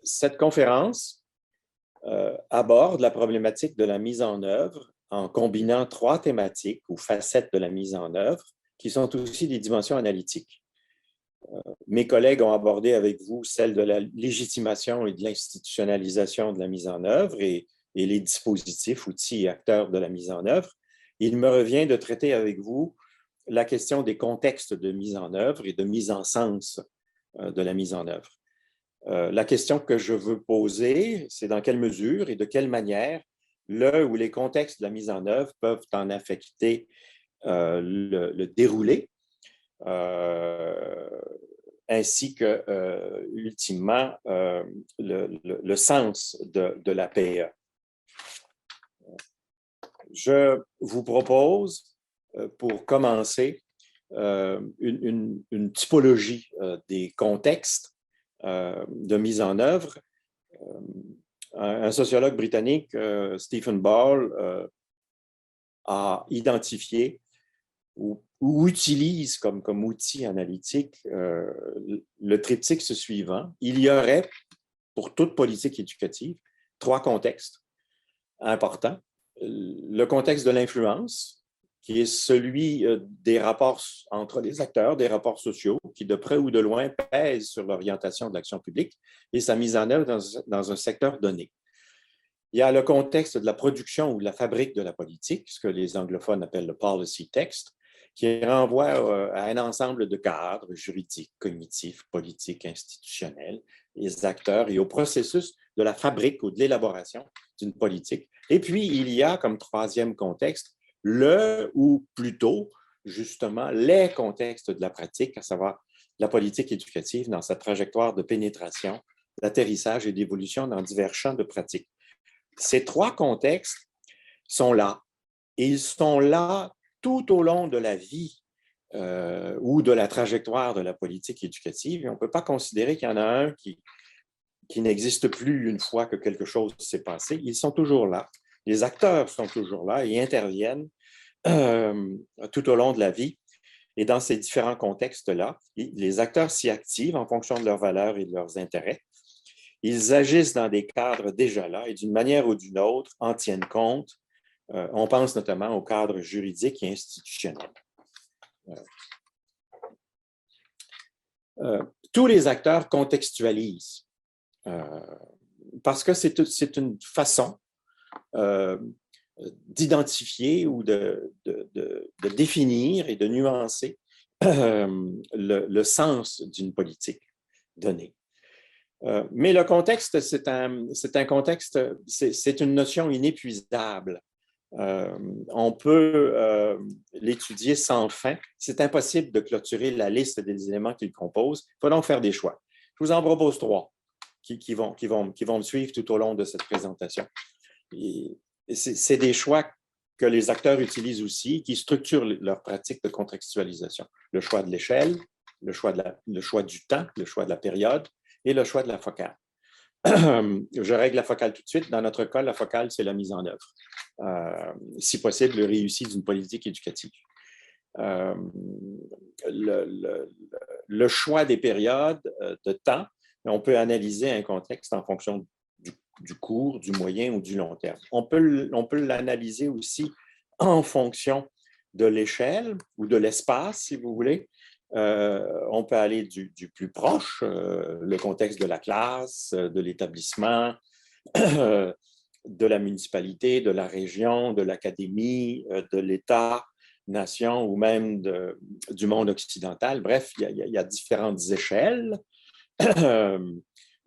Cette conférence aborde la problématique de la mise en œuvre en combinant trois thématiques ou facettes de la mise en œuvre qui sont aussi des dimensions analytiques. Mes collègues ont abordé avec vous celle de la légitimation et de l'institutionnalisation de la mise en œuvre et les dispositifs, outils et acteurs de la mise en œuvre. Il me revient de traiter avec vous la question des contextes de mise en œuvre et de mise en sens de la mise en œuvre. La question que je veux poser, c'est dans quelle mesure et de quelle manière le ou les contextes de la mise en œuvre peuvent en affecter le déroulé, ainsi que, ultimement, le sens de la PE. Je vous propose, pour commencer, une typologie des contextes de mise en œuvre. Un sociologue britannique, Stephen Ball, a identifié ou utilise comme outil analytique le triptyque suivant. Il y aurait, pour toute politique éducative, trois contextes importants. Le contexte de l'influence, qui est celui des rapports entre les acteurs, des rapports sociaux, qui de près ou de loin pèsent sur l'orientation de l'action publique et sa mise en œuvre dans un secteur donné. Il y a le contexte de la production ou de la fabrique de la politique, ce que les anglophones appellent le policy text, qui renvoie à un ensemble de cadres juridiques, cognitifs, politiques, institutionnels, les acteurs et au processus de la fabrique ou de l'élaboration d'une politique. Et puis, il y a comme troisième contexte le ou plutôt, justement, les contextes de la pratique, à savoir la politique éducative dans sa trajectoire de pénétration, d'atterrissage et d'évolution dans divers champs de pratique. Ces trois contextes sont là, et ils sont là tout au long de la vie ou de la trajectoire de la politique éducative. Et on ne peut pas considérer qu'il y en a un qui n'existe plus une fois que quelque chose s'est passé. Ils sont toujours là. Les acteurs sont toujours là et interviennent tout au long de la vie. Et dans ces différents contextes-là, les acteurs s'y activent en fonction de leurs valeurs et de leurs intérêts. Ils agissent dans des cadres déjà là et d'une manière ou d'une autre en tiennent compte. On pense notamment au cadre juridique et institutionnel. Tous les acteurs contextualisent parce que c'est une façon d'identifier ou de définir et de nuancer le sens d'une politique donnée. Mais le contexte, c'est un contexte, c'est une notion inépuisable. On peut l'étudier sans fin. C'est impossible de clôturer la liste des éléments qui le composent. Il faut donc faire des choix. Je vous en propose trois qui vont me suivre tout au long de cette présentation. C'est des choix que les acteurs utilisent aussi, qui structurent leur pratique de contextualisation. Le choix de l'échelle, le choix du temps, le choix de la période et le choix de la focale. Je règle la focale tout de suite. Dans notre cas, la focale, c'est la mise en œuvre. Si possible, le réussi d'une politique éducative. Le choix des périodes de temps, on peut analyser un contexte en fonction du court, du moyen ou du long terme. On peut l'analyser aussi en fonction de l'échelle ou de l'espace, si vous voulez. On peut aller du plus proche, le contexte de la classe, de l'établissement, de la municipalité, de la région, de l'académie, de l'État, nation ou même du monde occidental. Bref, il y a différentes échelles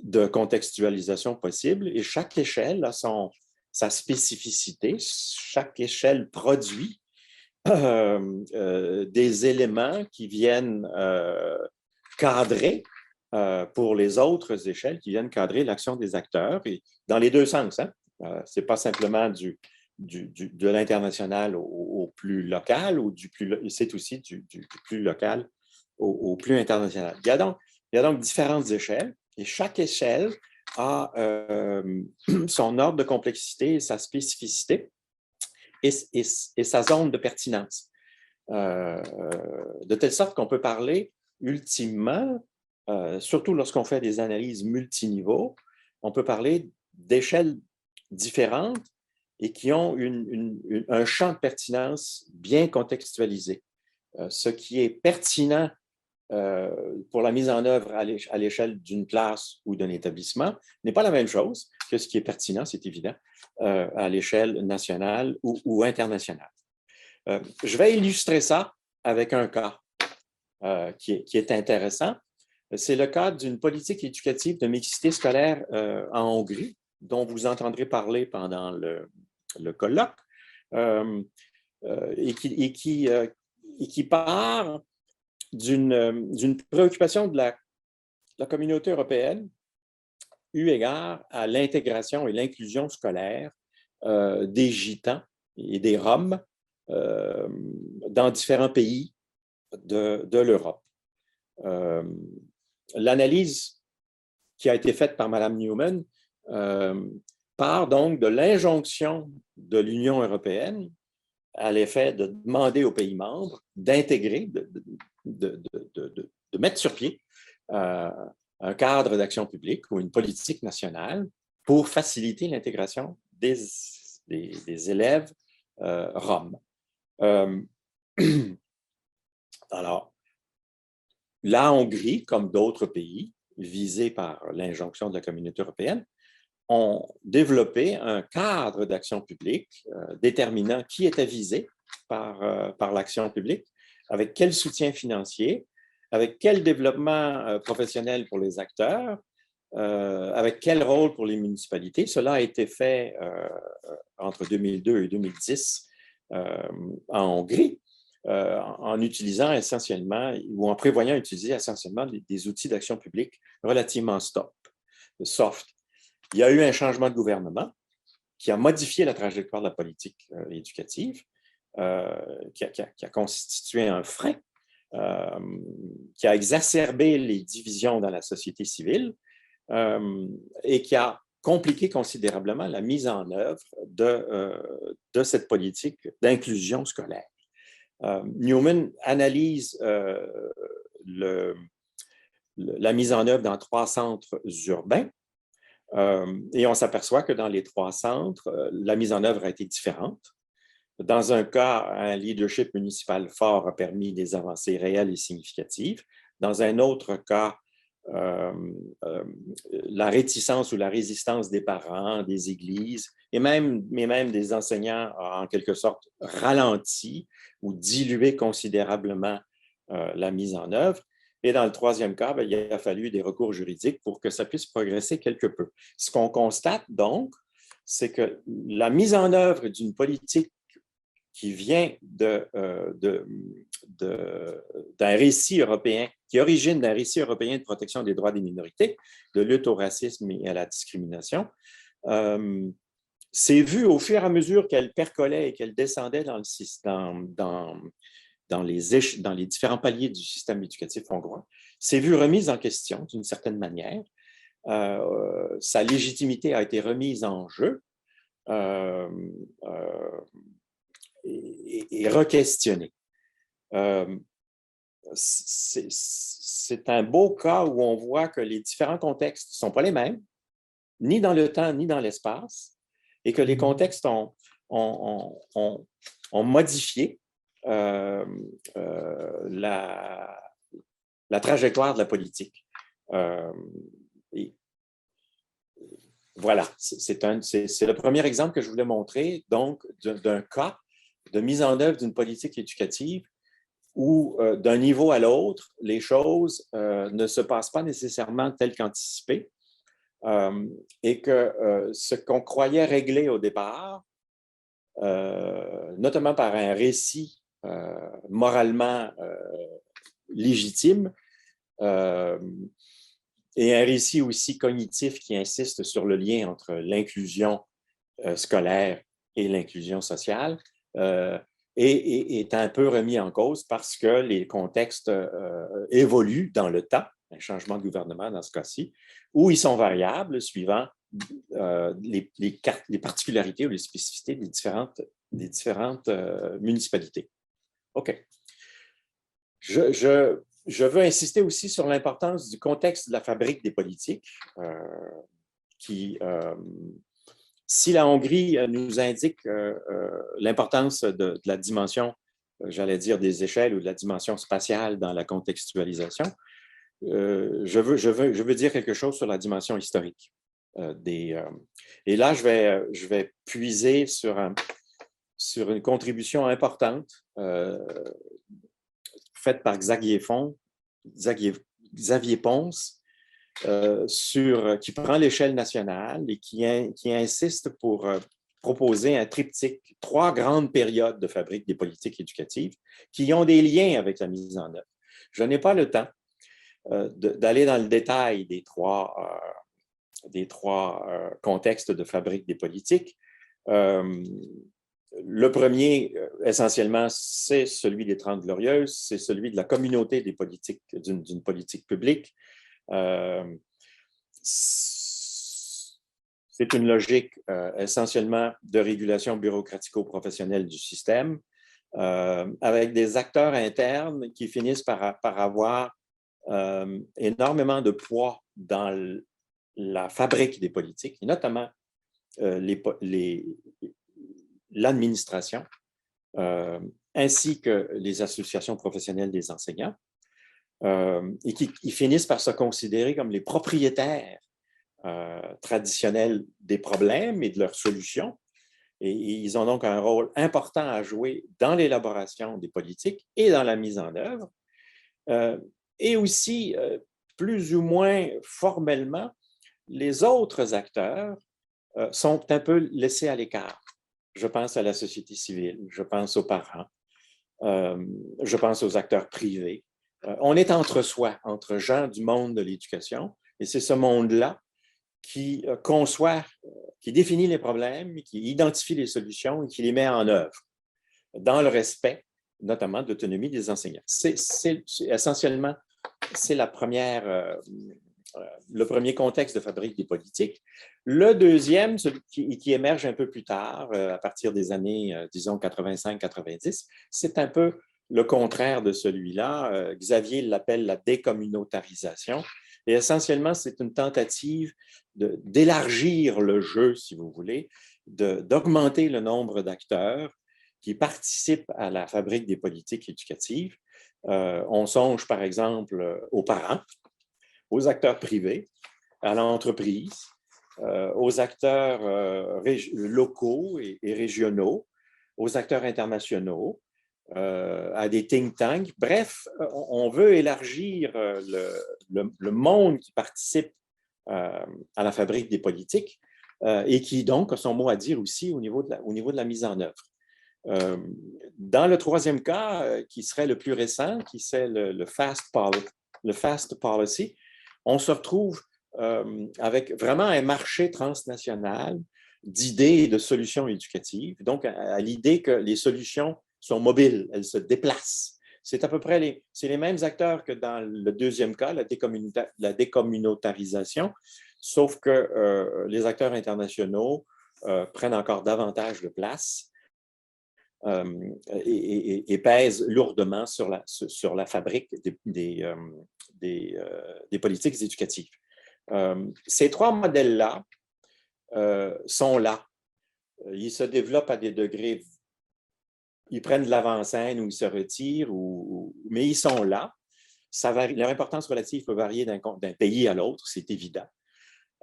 de contextualisation possible et chaque échelle a sa spécificité. Chaque échelle produit des éléments qui viennent cadrer pour les autres échelles, qui viennent cadrer l'action des acteurs, et dans les deux sens. Hein? Ce n'est pas simplement de l'international au plus local, c'est aussi du plus local au plus international. Il y a donc différentes échelles, et chaque échelle a son ordre de complexité et sa spécificité. Et sa zone de pertinence. De telle sorte qu'on peut parler ultimement, surtout lorsqu'on fait des analyses multiniveaux, on peut parler d'échelles différentes et qui ont un champ de pertinence bien contextualisé. Ce qui est pertinent pour la mise en œuvre à l'échelle d'une classe ou d'un établissement n'est pas la même chose que ce qui est pertinent, c'est évident, à l'échelle nationale ou internationale. Je vais illustrer ça avec un cas qui est intéressant. C'est le cas d'une politique éducative de mixité scolaire en Hongrie, dont vous entendrez parler pendant le colloque, et qui part d'une préoccupation de la communauté européenne eu égard à l'intégration et l'inclusion scolaire des Gitans et des Roms dans différents pays de l'Europe. L'analyse qui a été faite par Mme Newman part donc de l'injonction de l'Union européenne à l'effet de demander aux pays membres d'intégrer, de mettre sur pied un cadre d'action publique ou une politique nationale pour faciliter l'intégration des élèves roms. Alors, la Hongrie, comme d'autres pays visés par l'injonction de la communauté européenne, ont développé un cadre d'action publique déterminant qui était visé par l'action publique, avec quel soutien financier, avec quel développement professionnel pour les acteurs, avec quel rôle pour les municipalités. Cela a été fait entre 2002 et 2010 en Hongrie, en utilisant essentiellement, ou en prévoyant utiliser essentiellement des outils d'action publique relativement soft. Il y a eu un changement de gouvernement qui a modifié la trajectoire de la politique éducative, qui a constitué un frein, qui a exacerbé les divisions dans la société civile et qui a compliqué considérablement la mise en œuvre de cette politique d'inclusion scolaire. Newman analyse la mise en œuvre dans 3 centres urbains et on s'aperçoit que dans les 3 centres, la mise en œuvre a été différente. Dans un cas, un leadership municipal fort a permis des avancées réelles et significatives. Dans un autre cas, la réticence ou la résistance des parents, des églises et même des enseignants a en quelque sorte ralenti ou dilué considérablement la mise en œuvre. Et dans le 3e cas, il a fallu des recours juridiques pour que ça puisse progresser quelque peu. Ce qu'on constate donc, c'est que la mise en œuvre d'une politique qui vient d'un récit européen, qui origine d'un récit européen de protection des droits des minorités, de lutte au racisme et à la discrimination, c'est vu au fur et à mesure qu'elle percolait et qu'elle descendait dans les différents paliers du système éducatif hongrois, c'est vu remise en question d'une certaine manière. Sa légitimité a été remise en jeu. Et re-questionner. C'est un beau cas où on voit que les différents contextes ne sont pas les mêmes, ni dans le temps, ni dans l'espace, et que les contextes ont modifié la trajectoire de la politique. Et voilà, c'est le premier exemple que je voulais montrer, donc, d'un cas de mise en œuvre d'une politique éducative où, d'un niveau à l'autre, les choses ne se passent pas nécessairement telles qu'anticipées et que ce qu'on croyait réglé au départ, notamment par un récit moralement légitime, et un récit aussi cognitif qui insiste sur le lien entre l'inclusion scolaire et l'inclusion sociale, est un peu remis en cause parce que les contextes évoluent dans le temps, un changement de gouvernement dans ce cas-ci, où ils sont variables suivant les particularités ou les spécificités des différentes municipalités. OK. Je veux insister aussi sur l'importance du contexte de la fabrique des politiques. si la Hongrie nous indique l'importance de la dimension, j'allais dire des échelles ou de la dimension spatiale dans la contextualisation, je veux dire quelque chose sur la dimension historique. Et là, je vais puiser sur une contribution importante faite par Xavier Pons, qui prend l'échelle nationale et qui insiste pour proposer un triptyque, 3 grandes périodes de fabrique des politiques éducatives qui ont des liens avec la mise en œuvre. Je n'ai pas le temps d'aller dans le détail des trois contextes de fabrique des politiques. Le premier, essentiellement, c'est celui des 30 Glorieuses, c'est celui de la communauté des politiques, d'une politique publique. C'est une logique essentiellement de régulation bureaucratico-professionnelle du système, avec des acteurs internes qui finissent par avoir énormément de poids dans la fabrique des politiques, et notamment l'administration, ainsi que les associations professionnelles des enseignants, et qui finissent par se considérer comme les propriétaires traditionnels des problèmes et de leurs solutions. Et ils ont donc un rôle important à jouer dans l'élaboration des politiques et dans la mise en œuvre. Et aussi, plus ou moins formellement, les autres acteurs sont un peu laissés à l'écart. Je pense à la société civile, je pense aux parents, je pense aux acteurs privés. On est entre soi, entre gens du monde de l'éducation, et c'est ce monde-là qui conçoit, qui définit les problèmes, qui identifie les solutions et qui les met en œuvre, dans le respect, notamment de l'autonomie des enseignants. Essentiellement, c'est le premier contexte de fabrique des politiques. Le deuxième, celui qui émerge un peu plus tard, à partir des années, disons, 85-90, c'est un peu le contraire de celui-là. Xavier l'appelle la décommunautarisation. Et essentiellement, c'est une tentative d'élargir le jeu, si vous voulez, d'augmenter le nombre d'acteurs qui participent à la fabrique des politiques éducatives. On songe, par exemple, aux parents, aux acteurs privés, à l'entreprise, aux acteurs locaux et régionaux, aux acteurs internationaux, à des think tanks. Bref, on veut élargir le monde qui participe à la fabrique des politiques et qui donc a son mot à dire aussi au niveau de la mise en œuvre. Dans le troisième cas, qui serait le plus récent, qui c'est le FAST Policy, on se retrouve avec vraiment un marché transnational d'idées et de solutions éducatives, donc à l'idée que les solutions sont mobiles, elles se déplacent. C'est à peu près les mêmes acteurs que dans le deuxième cas, la décommunautarisation, sauf que les acteurs internationaux prennent encore davantage de place et pèsent lourdement sur la fabrique des politiques éducatives. Ces 3 modèles-là sont là. Ils se développent à des degrés, ils prennent de l'avant-scène ou ils se retirent, mais ils sont là. Leur importance relative peut varier d'un pays à l'autre, c'est évident.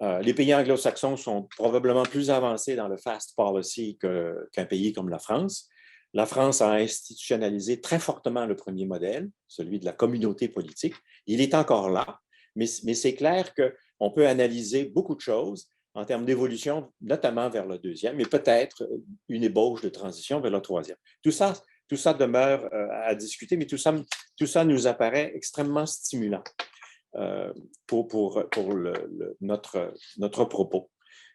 Les pays anglo-saxons sont probablement plus avancés dans le FAST Policy qu'un pays comme la France. La France a institutionnalisé très fortement le premier modèle, celui de la communauté politique. Il est encore là, mais c'est clair qu'on peut analyser beaucoup de choses en termes d'évolution, notamment vers le deuxième, et peut-être une ébauche de transition vers le troisième. Tout ça demeure à discuter, mais tout ça nous apparaît extrêmement stimulant pour notre propos.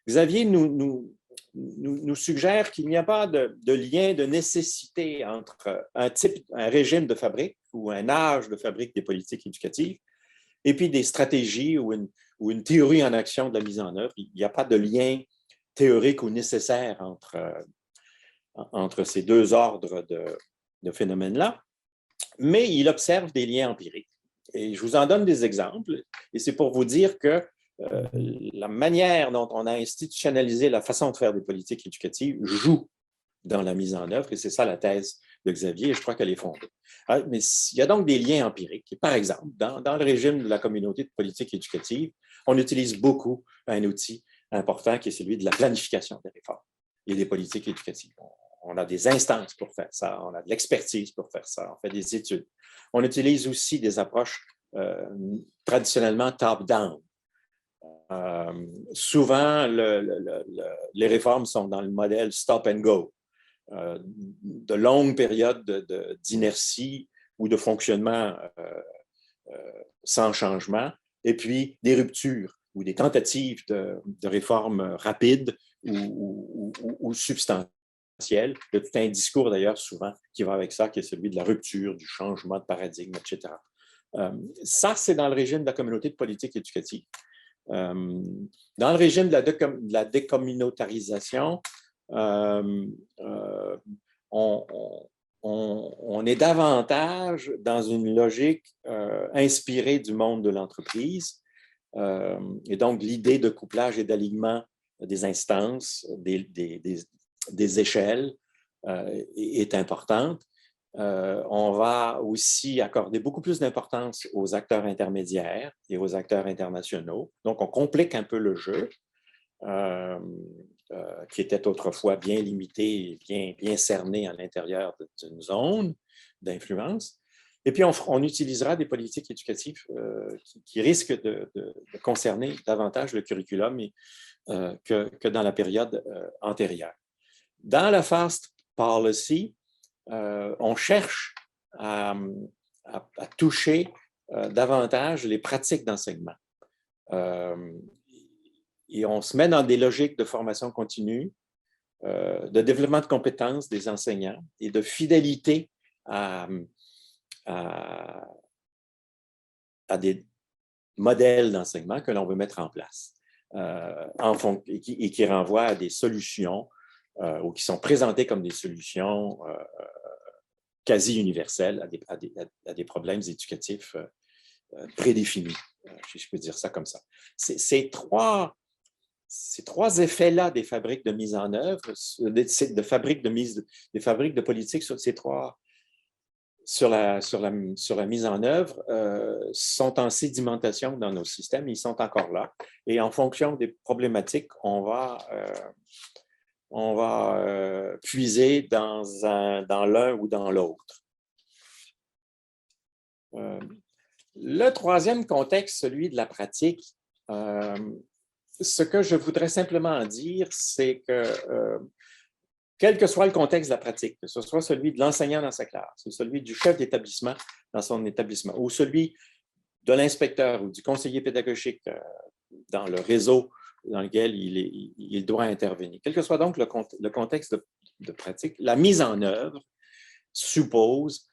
Xavier nous suggère qu'il n'y a pas de lien de nécessité entre un régime de fabrique ou un âge de fabrique des politiques éducatives et puis des stratégies ou une théorie en action de la mise en œuvre. Il n'y a pas de lien théorique ou nécessaire entre ces 2 ordres de phénomènes-là, mais il observe des liens empiriques. Et je vous en donne des exemples, et c'est pour vous dire que la manière dont on a institutionnalisé la façon de faire des politiques éducatives joue dans la mise en œuvre, et c'est ça la thèse de Xavier, et je crois qu'elle est fondée. Mais il y a donc des liens empiriques. Par exemple, dans le régime de la communauté de politique éducative, on utilise beaucoup un outil important qui est celui de la planification des réformes et des politiques éducatives. On a des instances pour faire ça, on a de l'expertise pour faire ça, on fait des études. On utilise aussi des approches traditionnellement top-down. Souvent, les réformes sont dans le modèle stop and go. De longues périodes d'inertie ou de fonctionnement sans changement, et puis des ruptures ou des tentatives de réformes rapides ou substantielles. Il y a tout un discours d'ailleurs souvent qui va avec ça, qui est celui de la rupture, du changement de paradigme, etc. Ça, c'est dans le régime de la communauté de politique éducative. Dans le régime de la décommunautarisation, on est davantage dans une logique inspirée du monde de l'entreprise. Et donc, l'idée de couplage et d'alignement des instances, des échelles est importante. On va aussi accorder beaucoup plus d'importance aux acteurs intermédiaires et aux acteurs internationaux. Donc, on complique un peu le jeu, qui était autrefois bien limité et bien cerné à l'intérieur d'une zone d'influence. Et puis, on utilisera des politiques éducatives qui risquent de concerner davantage le curriculum que dans la période antérieure. Dans la FAST Policy, on cherche à toucher davantage les pratiques d'enseignement. Et on se met dans des logiques de formation continue, de développement de compétences des enseignants et de fidélité à des modèles d'enseignement que l'on veut mettre en place et qui renvoient à des solutions ou qui sont présentées comme des solutions quasi universelles à des problèmes éducatifs prédéfinis, si je peux dire ça comme ça. Ces trois effets-là des fabriques de mise en œuvre, des fabriques de politique sur la mise en œuvre sont en sédimentation dans nos systèmes, ils sont encore là. Et en fonction des problématiques, on va puiser dans l'un ou dans l'autre. Le troisième contexte, celui de la pratique, ce que je voudrais simplement dire, c'est que quel que soit le contexte de la pratique, que ce soit celui de l'enseignant dans sa classe, ou celui du chef d'établissement dans son établissement, ou celui de l'inspecteur ou du conseiller pédagogique dans le réseau dans lequel il doit intervenir. Quel que soit donc le contexte de pratique, la mise en œuvre suppose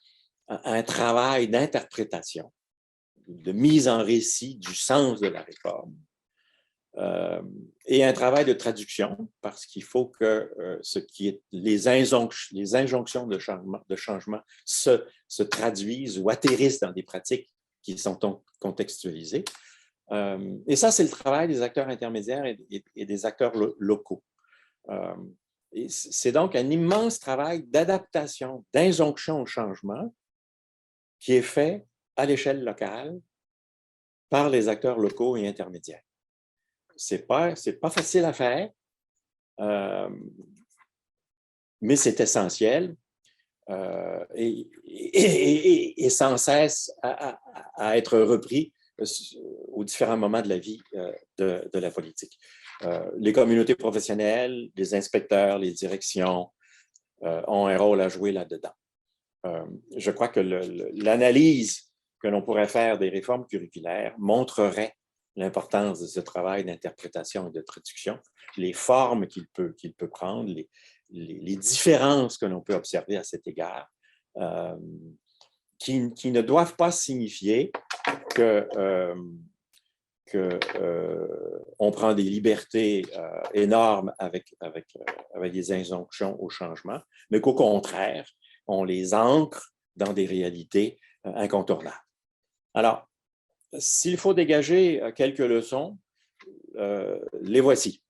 un travail d'interprétation, de mise en récit du sens de la réforme, et un travail de traduction, parce qu'il faut que les injonctions de changement se traduisent ou atterrissent dans des pratiques qui sont contextualisées. Et ça, c'est le travail des acteurs intermédiaires et des acteurs locaux. C'est donc un immense travail d'adaptation, d'injonction au changement qui est fait à l'échelle locale par les acteurs locaux et intermédiaires. C'est pas facile à faire, mais c'est essentiel et sans cesse à être repris aux différents moments de la vie de la politique. Les communautés professionnelles, les inspecteurs, les directions ont un rôle à jouer là-dedans. Je crois que l'analyse que l'on pourrait faire des réformes curriculaires montrerait l'importance de ce travail d'interprétation et de traduction, les formes qu'il peut prendre, les différences que l'on peut observer à cet égard, qui ne doivent pas signifier on prend des libertés énormes avec des injonctions au changement, mais qu'au contraire, on les ancre dans des réalités incontournables. Alors, s'il faut dégager quelques leçons, les voici.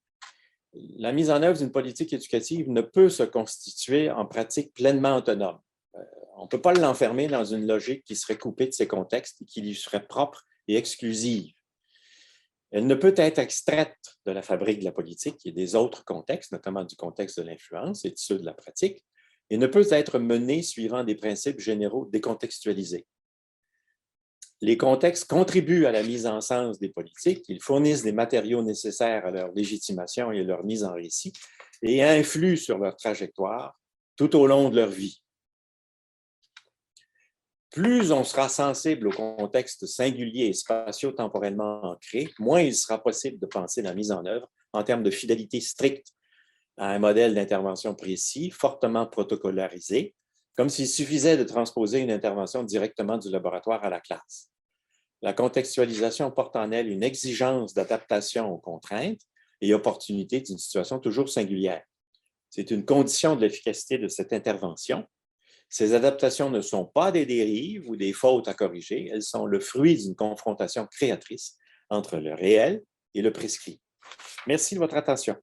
La mise en œuvre d'une politique éducative ne peut se constituer en pratique pleinement autonome. On ne peut pas l'enfermer dans une logique qui serait coupée de ses contextes et qui lui serait propre et exclusive. Elle ne peut être extraite de la fabrique de la politique et des autres contextes, notamment du contexte de l'influence et de ceux de la pratique, et ne peut être menée suivant des principes généraux décontextualisés. Les contextes contribuent à la mise en sens des politiques, ils fournissent des matériaux nécessaires à leur légitimation et à leur mise en récit, et influent sur leur trajectoire tout au long de leur vie. Plus on sera sensible au contexte singulier et spatio-temporellement ancré, moins il sera possible de penser la mise en œuvre en termes de fidélité stricte à un modèle d'intervention précis, fortement protocolarisé, comme s'il suffisait de transposer une intervention directement du laboratoire à la classe. La contextualisation porte en elle une exigence d'adaptation aux contraintes et opportunités d'une situation toujours singulière. C'est une condition de l'efficacité de cette intervention. Ces adaptations ne sont pas des dérives ou des fautes à corriger, elles sont le fruit d'une confrontation créatrice entre le réel et le prescrit. Merci de votre attention.